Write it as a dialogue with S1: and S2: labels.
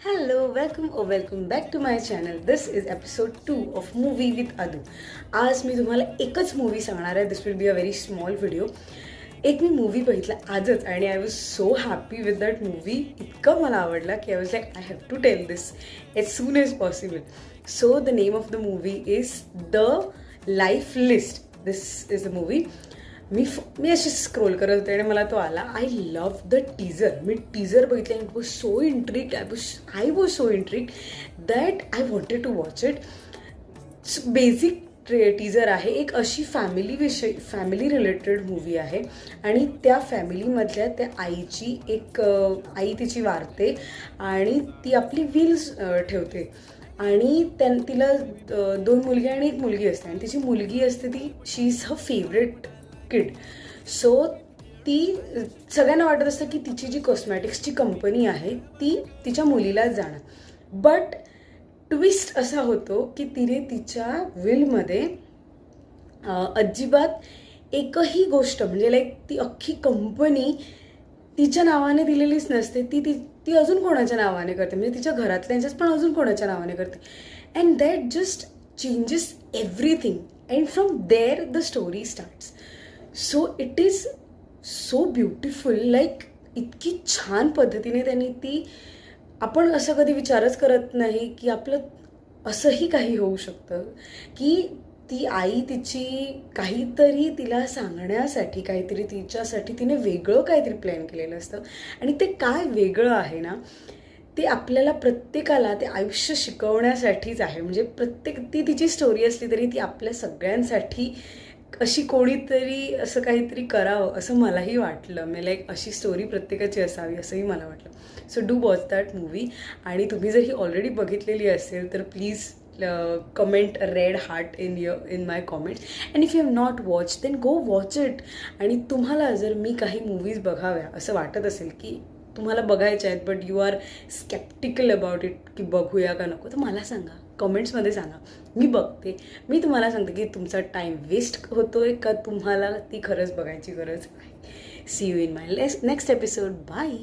S1: Hello, welcome back to my channel. This is episode 2 of Movie with Adu. आज मी तुम्हाला एकच movie सांगणार आहे. This will be a very small video. एक मी मूवी बघितला आजच आणि I was so happy with that movie. इतकं मला आवडला की I was like I have to tell this as soon as possible. So the name of the movie is the life list. This is the movie. मी अशी scroll करत होते आणि मला तो आला. I love the teaser. मी teaser बघितलं आणि was so intrigued. I was so intrigued that I wanted to watch it. Basic teaser आहे. एक अशी फॅमिली रिलेटेड मूवी आहे आणि त्या फॅमिलीमधल्या त्या आईची आई तिची वारते आणि ती आपली व्हील्स ठेवते आणि तिला 2 मुलगी आणि 1 मुलगी असते आणि तिची मुलगी असते ती she is her favourite kid. So ती सगळ्यांना वाटत असतं की तिची जी कॉस्मॅटिक्सची कंपनी आहे ती तिच्या मुलीलाच जाणार. बट ट्विस्ट असा होतो की तिने तिच्या विलमध्ये अजिबात एकही गोष्ट म्हणजे लाईक ती अख्खी कंपनी तिच्या नावाने दिलेलीच नसते. ती अजून कोणाच्या नावाने करते, म्हणजे तिच्या घरातल्यांच्याच पण अजून कोणाच्या नावाने करते. And that just changes everything and from there the story starts. So it is so beautiful. Like इतकी छान पद्धतीने त्यांनी ती, आपण असं कधी विचारच करत नाही की आपलं असंही काही होऊ शकतं की ती आई तिची काहीतरी तिला सांगण्यासाठी, काहीतरी तिच्यासाठी तिने वेगळं काहीतरी प्लॅन केलेलं असतं आणि ते काय वेगळं आहे ना ते आपल्याला प्रत्येकाला ते आयुष्य शिकवण्यासाठीच आहे. म्हणजे ती तिची स्टोरी असली तरी ती आपल्या सगळ्यांसाठी अशी कोणीतरी असं काहीतरी करावं असं मलाही वाटलं. मी लाईक अशी स्टोरी प्रत्येकाची असावी असंही मला वाटलं. So do watch that movie. आणि तुम्ही जर ही ऑलरेडी बघितलेली असेल तर please comment red heart in my comments. And if you have not watch then go watch it. आणि तुम्हाला जर मी काही मूवीज बघाव्या असं वाटत असेल की तुम्हाला बघायच्या आहेत but you are skeptical about it की बघूया का नको, तर मला सांगा, कमेंट्समध्ये सांगा. मी बघते. मी तुम्हाला सांगते की तुमचा टाईम वेस्ट होतोय का तुम्हाला ती खरंच बघायची गरज आहे. See you in my next episode. Bye.